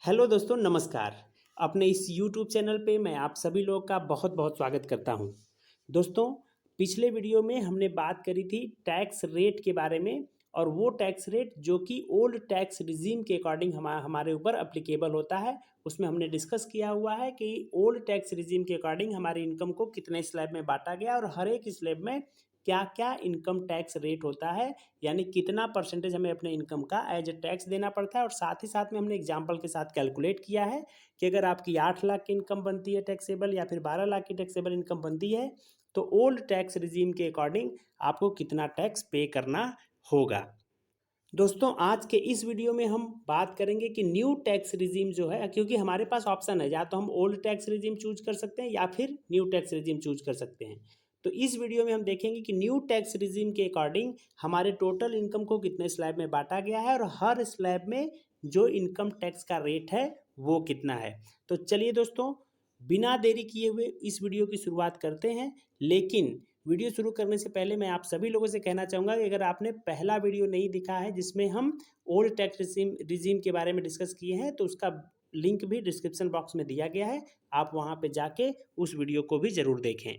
Hello दोस्तों, नमस्कार। अपने इस यूट्यूब चैनल पे मैं आप सभी लोगों का बहुत बहुत स्वागत करता हूं। दोस्तों, पिछले वीडियो में हमने बात करी थी टैक्स रेट के बारे में, और वो टैक्स रेट जो कि ओल्ड टैक्स रिजीम के अकॉर्डिंग हमारे ऊपर अप्लीकेबल होता है। उसमें हमने डिस्कस किया हुआ है कि ओल्ड टैक्स रिजीम के अकॉर्डिंग हमारी इनकम को कितने स्लैब में बांटा गया और हर एक स्लैब में क्या क्या इनकम टैक्स रेट होता है, यानी कितना परसेंटेज हमें अपने इनकम का एज ए टैक्स देना पड़ता है। और साथ ही साथ में हमने एग्जांपल के साथ कैलकुलेट किया है कि अगर आपकी 8 लाख की इनकम बनती है टैक्सेबल, या फिर 12 लाख की टैक्सेबल इनकम बनती है, तो ओल्ड टैक्स रिजीम के अकॉर्डिंग आपको कितना टैक्स पे करना होगा। दोस्तों, आज के इस वीडियो में हम बात करेंगे कि न्यू टैक्स रिजीम जो है, क्योंकि हमारे पास ऑप्शन है, या तो हम ओल्ड टैक्स रिजीम चूज कर सकते हैं या फिर न्यू टैक्स रिजीम चूज कर सकते हैं। तो इस वीडियो में हम देखेंगे कि न्यू टैक्स रिजीम के अकॉर्डिंग हमारे टोटल इनकम को कितने स्लैब में बांटा गया है और हर स्लैब में जो इनकम टैक्स का रेट है वो कितना है। तो चलिए दोस्तों, बिना देरी किए हुए इस वीडियो की शुरुआत करते हैं। लेकिन वीडियो शुरू करने से पहले मैं आप सभी लोगों से कहना चाहूँगा कि अगर आपने पहला वीडियो नहीं दिखा है जिसमें हम ओल्ड टैक्स रिजीम के बारे में डिस्कस किए हैं, तो उसका लिंक भी डिस्क्रिप्शन बॉक्स में दिया गया है। आप वहाँ पे जाके उस वीडियो को भी ज़रूर देखें।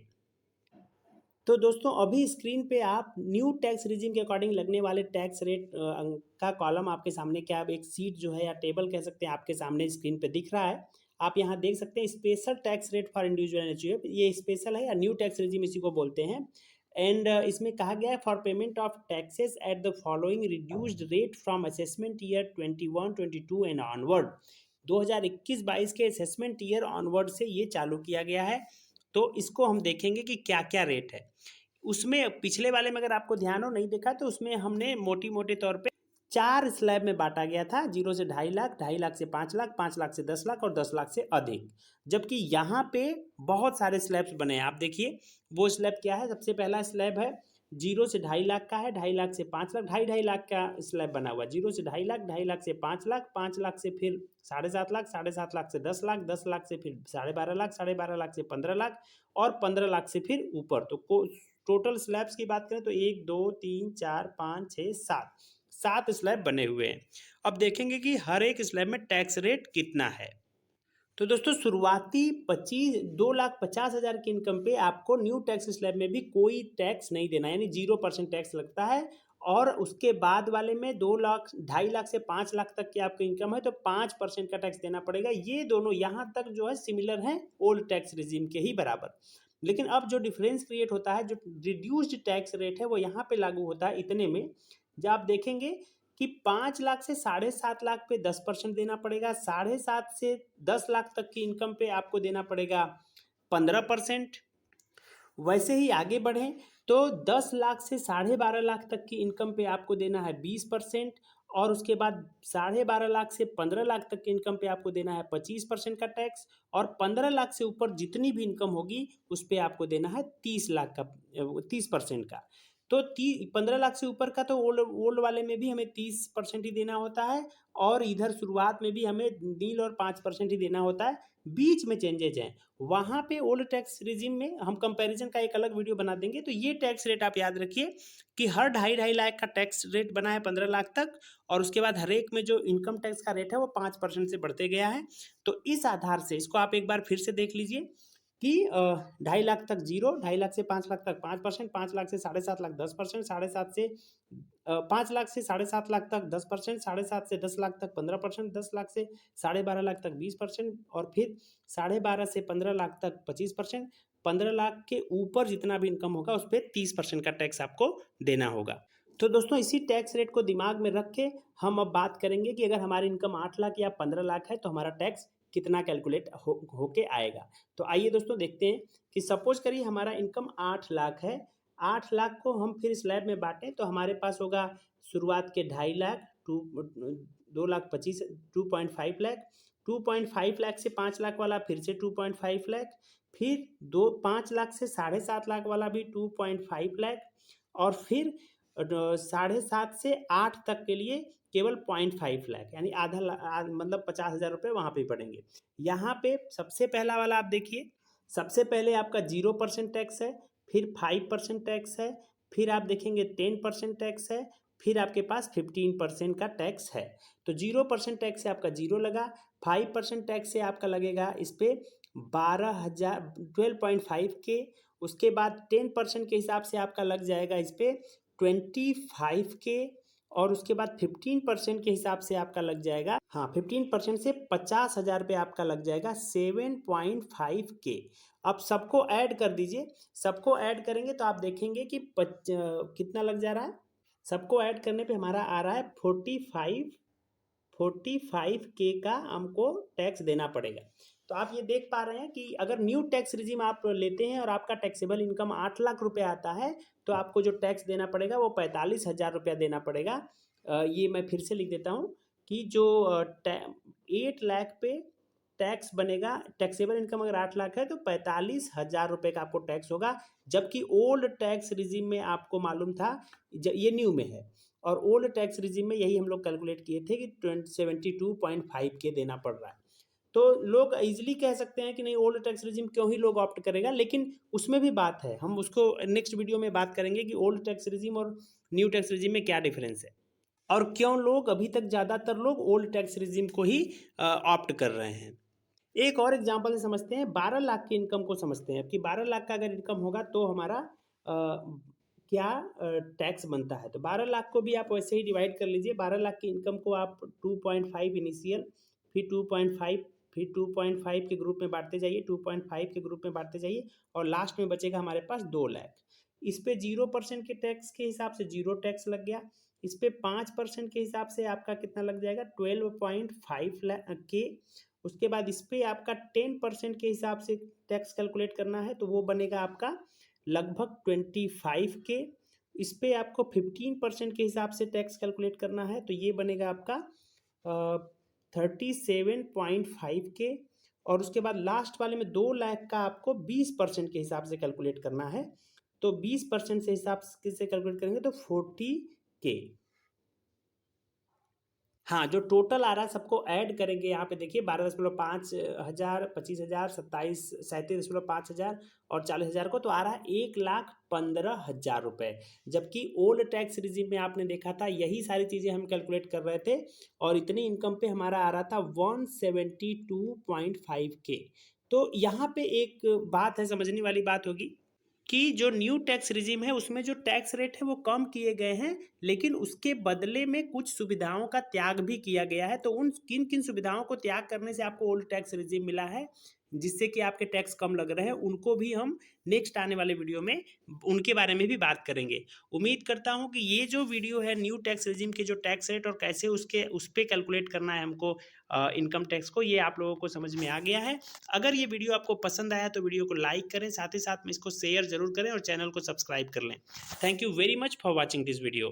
तो दोस्तों, अभी स्क्रीन पे आप न्यू टैक्स रिजीम के अकॉर्डिंग लगने वाले टैक्स रेट का कॉलम आपके सामने, क्या आप एक सीट जो है या टेबल कह सकते हैं, आपके सामने स्क्रीन पे दिख रहा है। आप यहाँ देख सकते हैं special tax rate for individual and HUF, ये स्पेशल है या न्यू टैक्स रिजीम इसी को बोलते हैं। एंड इसमें कहा गया है for payment of taxes at the following reduced rate from assessment year 21-22 and onward. 2021-22 के असेसमेंट ईयर ऑनवर्ड से ये चालू किया गया है। तो इसको हम देखेंगे कि क्या क्या रेट है उसमें। पिछले वाले में अगर आपको ध्यान हो, नहीं देखा तो उसमें हमने मोटी मोटे तौर पे 4 स्लैब में बांटा गया था, 0 से 2.5 लाख, 2.5 लाख से 5 लाख, 5 लाख से 10 लाख और 10 लाख से अधिक। जबकि यहाँ पे बहुत सारे स्लैब्स बने हैं। आप देखिए वो स्लैब क्या है। सबसे पहला स्लैब है 0 से 2.5 लाख का है, 2.5 लाख से 5 लाख, 2.5 लाख का स्लैब बना हुआ। 0 से 2.5 लाख, 2.5 लाख से 5 लाख, 5 लाख से फिर 7.5 लाख, 7.5 लाख से 10 लाख, 10 लाख से फिर 12.5 लाख, 12.5 लाख से 15 लाख और 15 लाख से फिर ऊपर। तो टोटल स्लैब्स की बात करें तो 1 2 3 4 5 6 7 स्लैब बने हुए हैं। अब देखेंगे कि हर एक स्लैब में टैक्स रेट कितना है। तो दोस्तों, शुरुआती 2,50,000 की इनकम पे आपको न्यू टैक्स स्लैब में भी कोई टैक्स नहीं देना, यानी 0% टैक्स लगता है। और उसके बाद वाले में 2 लाख, 2.5 लाख से 5 लाख तक की आपकी इनकम है तो 5% का टैक्स देना पड़ेगा। ये दोनों यहाँ तक जो है सिमिलर हैं, ओल्ड टैक्स रिजीम के ही बराबर। लेकिन अब जो डिफरेंस क्रिएट होता है, जो रिड्यूस्ड टैक्स रेट है, वो यहाँ पे लागू होता है इतने में। जब आप देखेंगे कि 5 लाख से 7.5 लाख पे 10% देना पड़ेगा, 7.5 से 10 लाख तक की इनकम पे आपको देना पड़ेगा 15%। वैसे ही आगे बढ़ें तो 10 लाख से 12.5 लाख तक की इनकम पे आपको देना है 20%। और उसके बाद 12.5 लाख से 15 लाख तक की इनकम पे आपको देना है 25% का टैक्स। और 15 लाख से ऊपर जितनी भी इनकम होगी उस पर आपको देना है 30 लाख का 30% का। तो 15 लाख से ऊपर का तो ओल्ड ओल्ड वाले में भी हमें 30% ही देना होता है, और इधर शुरुआत में भी हमें 0 और 5% ही देना होता है। बीच में चेंजेज हैं, वहाँ पे ओल्ड टैक्स रिजीम में हम कंपैरिजन का एक अलग वीडियो बना देंगे। तो ये टैक्स रेट आप याद रखिए कि हर 2.5 लाख का टैक्स रेट बना है 15 लाख तक, और उसके बाद हर एक में जो इनकम टैक्स का रेट है वो 5% से बढ़ते गया है। तो इस आधार से इसको आप एक बार फिर से देख लीजिए कि 2.5 लाख तक 0, 2.5 लाख से 5 लाख तक 5%, 5 लाख से 7.5 लाख 10%, 7.5 से 5 लाख से 7.5 लाख तक 10%, 7.5 से 10 लाख तक 15%, 10 लाख से 12.5 लाख तक 20%, और फिर 12.5 से 15 लाख तक 25%। 15 लाख के ऊपर जितना भी इनकम होगा उस पर 30% का टैक्स आपको देना होगा। तो दोस्तों, इसी टैक्स रेट को दिमाग में रख के हम अब बात करेंगे कि अगर हमारी इनकम 8 लाख या 15 लाख है तो हमारा टैक्स कितना कैलकुलेट होके आएगा। तो आइए दोस्तों देखते हैं कि सपोज करिए हमारा इनकम 8 लाख है। 8 लाख को हम फिर स्लैब में बांटें तो हमारे पास होगा शुरुआत के 2.5 लाख, 2,25,000, 2.5 लाख, 2.5 लाख से 5 लाख वाला फिर से 2.5 लाख, फिर 5 लाख से 7.5 लाख वाला भी 2.5 लाख, और फिर 7.5 से 8 तक के लिए केवल 0.5 लाख, यानी मतलब 50,000 रुपये वहाँ पे पड़ेंगे। यहाँ पे सबसे पहला वाला आप देखिए, सबसे पहले आपका 0% टैक्स है, फिर 5% टैक्स है, फिर आप देखेंगे 10% टैक्स है, फिर आपके पास 15% का टैक्स है। तो 0% टैक्स से आपका 0 लगा, 5% टैक्स से आपका लगेगा इस पर 12,5 के। उसके बाद 10% के हिसाब से आपका लग जाएगा इस पर 25 के। और उसके बाद 15% के हिसाब से आपका लग जाएगा, हाँ 15% से 50,000 रुपये आपका लग जाएगा 7.5 के। अब सबको ऐड कर दीजिए, सबको ऐड करेंगे तो आप देखेंगे कि कितना लग जा रहा है। सबको ऐड करने पे हमारा आ रहा है 45 के का हमको टैक्स देना पड़ेगा। तो आप ये देख पा रहे हैं कि अगर न्यू टैक्स रिजीम आप लेते हैं और आपका टैक्सेबल इनकम 8 लाख रुपए आता है तो आपको जो टैक्स देना पड़ेगा वो 45,000 रुपया देना पड़ेगा। ये मैं फिर से लिख देता हूँ कि जो 8 लाख पे टैक्स बनेगा, टैक्सेबल इनकम अगर 8 लाख है तो 45,000 रुपये का आपको टैक्स होगा। जबकि ओल्ड टैक्स रिजीम में आपको मालूम था, ये न्यू में है, और ओल्ड टैक्स रिजीम में यही हम लोग कैलकुलेट किए थे कि 72.5 के देना पड़ रहा है। तो लोग इजीली कह सकते हैं कि नहीं ओल्ड टैक्स रिजीम क्यों ही लोग ऑप्ट करेगा, लेकिन उसमें भी बात है, हम उसको नेक्स्ट वीडियो में बात करेंगे कि ओल्ड टैक्स रिजीम और न्यू टैक्स रिजीम में क्या डिफरेंस है और क्यों लोग अभी तक ज़्यादातर लोग ओल्ड टैक्स रिजीम को ही ऑप्ट कर रहे हैं। एक और एग्जांपल से समझते हैं, 12 लाख की इनकम को समझते हैं कि 12 लाख का अगर इनकम होगा तो हमारा क्या टैक्स बनता है। तो 12 लाख को भी आप वैसे ही डिवाइड कर लीजिए। 12 लाख की इनकम को आप 2.5 इनिशियल, फिर 2.5, फिर 2.5 के ग्रुप में बांटते जाइए, 2.5 के ग्रुप में बांटते जाइए और लास्ट में बचेगा हमारे पास 2 लाख। इस पे 0% के टैक्स के हिसाब से 0 टैक्स लग गया। इस पे 5% के हिसाब से आपका कितना लग जाएगा 12.5 लाख के। उसके बाद इस पे आपका 10% के हिसाब से टैक्स कैलकुलेट करना है तो वो बनेगा आपका लगभग 25 के। इस पे आपको 15% के हिसाब से टैक्स कैलकुलेट करना है तो ये बनेगा आपका 37.5 के। और उसके बाद लास्ट वाले में 2 लाख का आपको 20% के हिसाब से कैलकुलेट करना है। तो 20% से हिसाब से कैलकुलेट करेंगे तो 40 के। हाँ, जो टोटल आ रहा है सबको ऐड करेंगे यहाँ पे देखिए 12.5 हज़ार, 25,000, 37.5 और 40,000 को तो आ रहा है 1,15,000 रुपये। जबकि ओल्ड टैक्स रिजीम में आपने देखा था यही सारी चीज़ें हम कैलकुलेट कर रहे थे और इतनी इनकम पे हमारा आ रहा था 172.5 के। तो यहाँ पे एक बात है, समझने वाली बात होगी कि जो न्यू टैक्स रिजीम है उसमें जो टैक्स रेट है वो कम किए गए हैं, लेकिन उसके बदले में कुछ सुविधाओं का त्याग भी किया गया है। तो उन किन किन सुविधाओं को त्याग करने से आपको ओल्ड टैक्स रिजीम मिला है जिससे कि आपके टैक्स कम लग रहे हैं, उनको भी हम नेक्स्ट आने वाले वीडियो में उनके बारे में भी बात करेंगे। उम्मीद करता हूं कि ये जो वीडियो है न्यू टैक्स रिजीम के जो टैक्स रेट और कैसे उस पर कैलकुलेट करना है हमको इनकम टैक्स को, ये आप लोगों को समझ में आ गया है। अगर ये वीडियो आपको पसंद आया तो वीडियो को लाइक करें, साथ ही साथ में इसको शेयर जरूर करें और चैनल को सब्सक्राइब कर लें। Thank you very much for watching this video.